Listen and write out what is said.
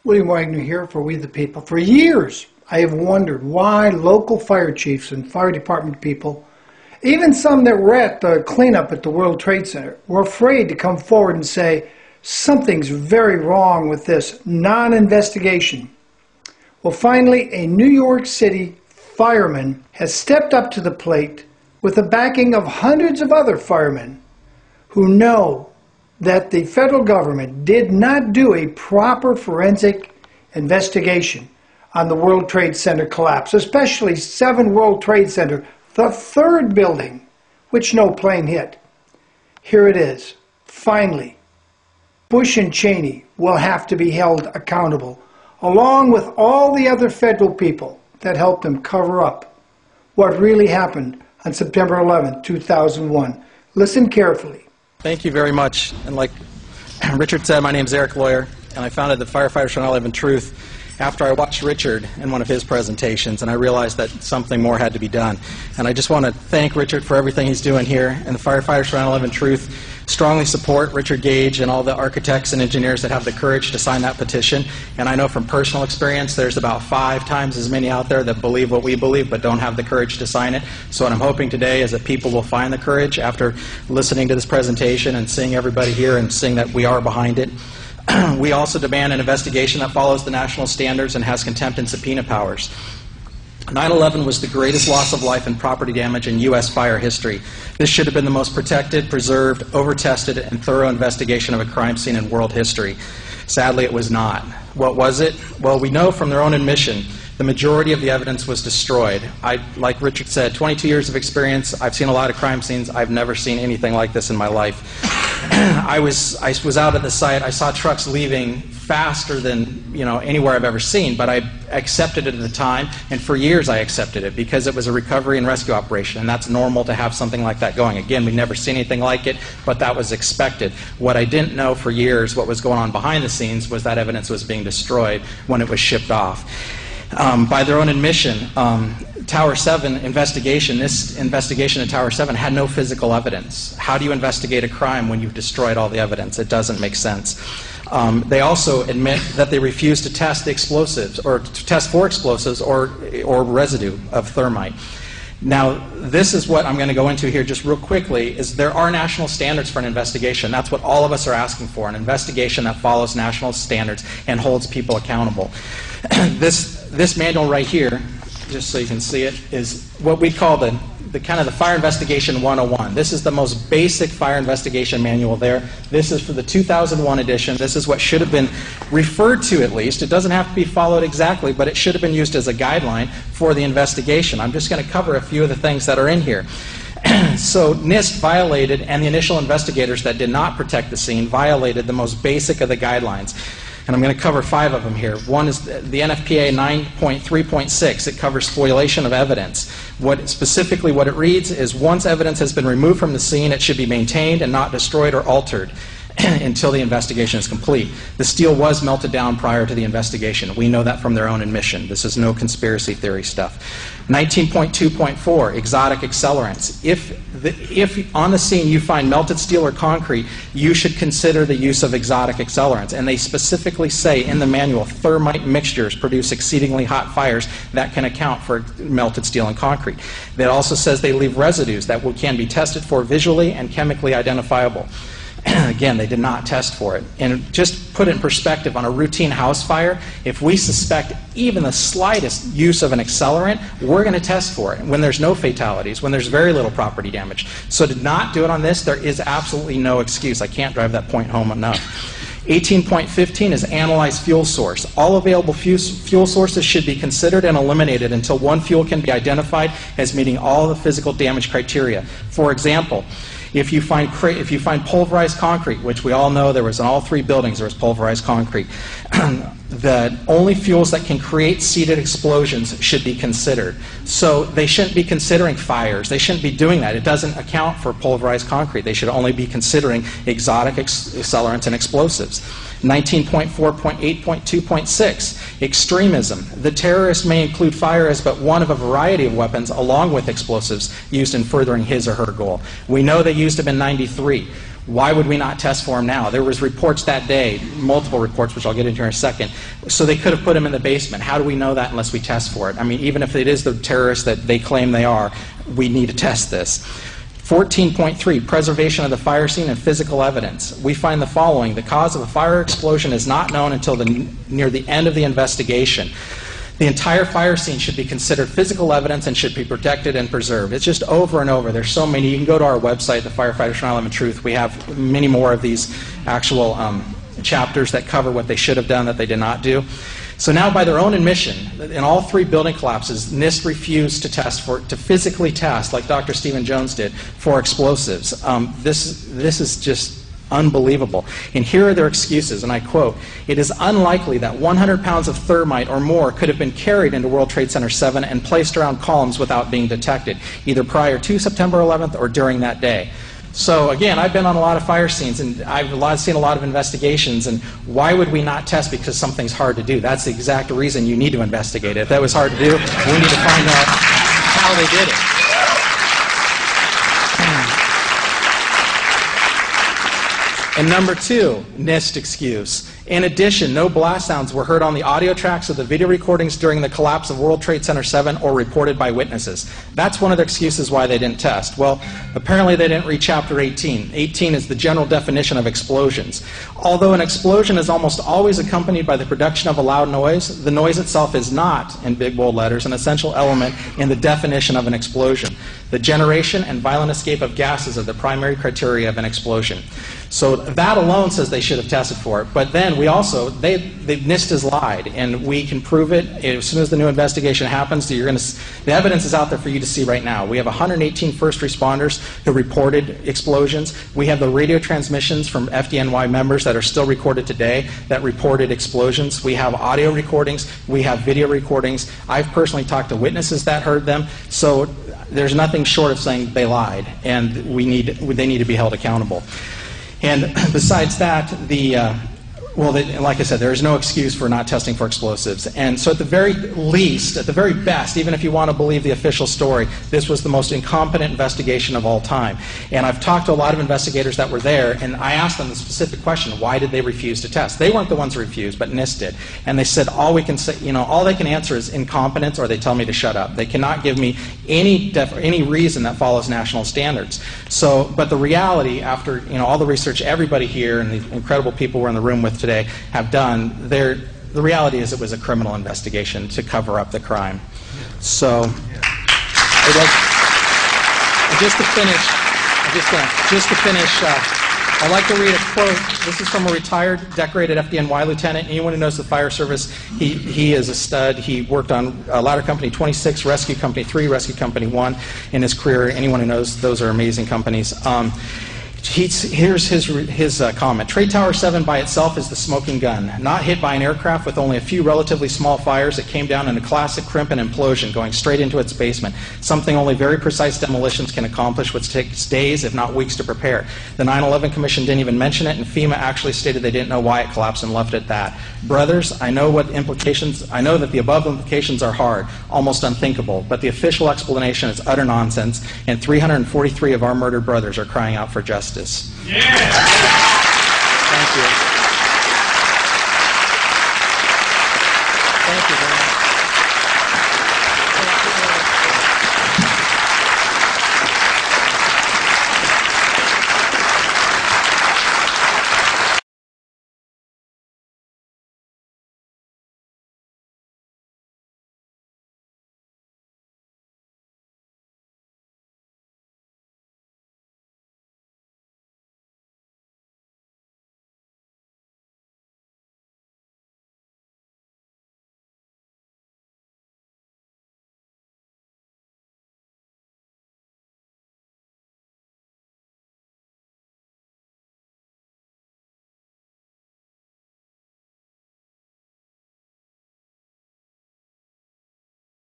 William Wagner here for We the People. For years, I have wondered why local fire chiefs and fire department people, even some that were at the cleanup at the World Trade Center, were afraid to come forward and say, something's very wrong with this non-investigation. Well, finally, a New York City fireman has stepped up to the plate with the backing of hundreds of other firemen who know that the federal government did not do a proper forensic investigation on the World Trade Center collapse, especially 7 World Trade Center, the 3rd building, which no plane hit. Here it is. Finally, Bush and Cheney will have to be held accountable, along with all the other federal people that helped them cover up what really happened on September 11, 2001. Listen carefully. Thank you very much. And like Richard said, my name is Eric Lawyer, and I founded the FireFighters for NY Truth after I watched Richard in one of his presentations, and I realized that something more had to be done. And I just want to thank Richard for everything he's doing here, and the FireFighters for NY Truth strongly support Richard Gage and all the architects and engineers that have the courage to sign that petition. And I know from personal experience there's about 5 times as many out there that believe what we believe but don't have the courage to sign it. So what I'm hoping today is that people will find the courage after listening to this presentation and seeing everybody here and seeing that we are behind it. We also demand an investigation that follows the national standards and has contempt and subpoena powers. 9/11 was the greatest loss of life and property damage in U.S. fire history. This should have been the most protected, preserved, over-tested, and thorough investigation of a crime scene in world history. Sadly, it was not. What was it? Well, we know from their own admission the majority of the evidence was destroyed. Like Richard said, 22 years of experience. I've seen a lot of crime scenes. I've never seen anything like this in my life. I was out at the site. I saw trucks leaving faster than anywhere I've ever seen, but I accepted it at the time, and for years I accepted it because it was a recovery and rescue operation, and that's normal to have something like that going. Again, we've never seen anything like it, but that was expected. What I didn't know for years, what was going on behind the scenes, was that evidence was being destroyed when it was shipped off. By their own admission, Tower 7 investigation, this investigation at Tower 7 had no physical evidence. How do you investigate a crime when you've destroyed all the evidence? It doesn't make sense. They also admit that they refused to test the explosives, or to test for explosives or residue of thermite. Now, this is what I'm going to go into here just real quickly, is there are national standards for an investigation. That's what all of us are asking for, an investigation that follows national standards and holds people accountable. This manual right here, just so you can see it, is what we call the kind of the Fire Investigation 101. This is the most basic fire investigation manual there. This is for the 2001 edition. This is what should have been referred to, at least. It doesn't have to be followed exactly, but it should have been used as a guideline for the investigation. I'm just going to cover a few of the things that are in here. So NIST violated, and the initial investigators that did not protect the scene violated the most basic of the guidelines. And I'm going to cover 5 of them here. One is the NFPA 9.3.6. It covers spoliation of evidence. Specifically what it reads is, once evidence has been removed from the scene, it should be maintained and not destroyed or altered until the investigation is complete. The steel was melted down prior to the investigation. We know that from their own admission. This is no conspiracy theory stuff. 19.2.4, exotic accelerants. If on the scene you find melted steel or concrete, you should consider the use of exotic accelerants. And they specifically say in the manual, thermite mixtures produce exceedingly hot fires that can account for melted steel and concrete. It also says they leave residues that can be tested for visually and chemically identifiable. Again, they did not test for it. And just put it in perspective, on a routine house fire, if we suspect even the slightest use of an accelerant, we're going to test for it when there's no fatalities, when there's very little property damage. So to not do it on this, there is absolutely no excuse. I can't drive that point home enough. 18.15 is analyze fuel source. All available fuel sources should be considered and eliminated until one fuel can be identified as meeting all the physical damage criteria. For example, if you find pulverized concrete, which we all know there was in all 3 buildings, there was pulverized concrete, the only fuels that can create seeded explosions should be considered. So they shouldn't be considering fires. They shouldn't be doing that. It doesn't account for pulverized concrete. They should only be considering exotic accelerants and explosives. 19.4.8.2.6, extremism. The terrorist may include fire as but one of a variety of weapons along with explosives used in furthering his or her goal. We know they used them in '93. Why would we not test for them now? There was reports that day, multiple reports, which I'll get into in a second. So they could have put them in the basement. How do we know that unless we test for it? I mean, even if it is the terrorists that they claim they are, we need to test this. 14.3, preservation of the fire scene and physical evidence. We find the following. The cause of a fire explosion is not known until near the end of the investigation. The entire fire scene should be considered physical evidence and should be protected and preserved. It's just over and over. There's so many. You can go to our website, the Firefighters for 9/11 Truth. We have many more of these actual chapters that cover what they should have done that they did not do. So now, by their own admission, in all 3 building collapses, NIST refused to physically test, like Dr. Stephen Jones did, for explosives. This is just unbelievable. And here are their excuses, and I quote, "It is unlikely that 100 pounds of thermite or more could have been carried into World Trade Center 7 and placed around columns without being detected, either prior to September 11th or during that day." So again, I've been on a lot of fire scenes, and I've seen a lot of investigations, and why would we not test because something's hard to do? That's the exact reason you need to investigate it. If that was hard to do, we need to find out how they did it. And number 2, NIST excuse. In addition, no blast sounds were heard on the audio tracks of the video recordings during the collapse of World Trade Center 7 or reported by witnesses. That's one of the excuses why they didn't test. Well, apparently they didn't read Chapter 18. 18 is the general definition of explosions. Although an explosion is almost always accompanied by the production of a loud noise, the noise itself is not, in big bold letters, an essential element in the definition of an explosion. The generation and violent escape of gases are the primary criteria of an explosion. So that alone says they should have tested for it. But then we also, NIST has lied, and we can prove it as soon as the new investigation happens. The evidence is out there for you to see right now. We have 118 first responders who reported explosions. We have the radio transmissions from FDNY members that are still recorded today that reported explosions. We have audio recordings. We have video recordings. I've personally talked to witnesses that heard them. So there's nothing short of saying they lied, and they need to be held accountable. And besides that, like I said, there is no excuse for not testing for explosives. And so at the very least, at the very best, even if you want to believe the official story, this was the most incompetent investigation of all time. And I've talked to a lot of investigators that were there, and I asked them the specific question, why did they refuse to test? They weren't the ones who refused, but NIST did. And they said, all we can say, all they can answer is incompetence, or they tell me to shut up. They cannot give me any reason that follows national standards. So, but the reality, after all the research everybody here and the incredible people we're in the room with today have done, the reality is it was a criminal investigation to cover up the crime. So, just to finish, I'd like to read a quote. This is from a retired, decorated FDNY lieutenant. Anyone who knows the fire service, he is a stud. He worked on Ladder Company 26, Rescue Company 3, Rescue Company 1 in his career. Anyone who knows, those are amazing companies. Here's his comment. Trade Tower 7 by itself is the smoking gun, not hit by an aircraft with only a few relatively small fires. It came down in a classic crimp and implosion, going straight into its basement, something only very precise demolitions can accomplish, which takes days, if not weeks, to prepare. The 9/11 Commission didn't even mention it, and FEMA actually stated they didn't know why it collapsed and left it at that. Brothers, I know that the above implications are hard, almost unthinkable, but the official explanation is utter nonsense, and 343 of our murdered brothers are crying out for justice. Yeah. Thank you. Thank you very much.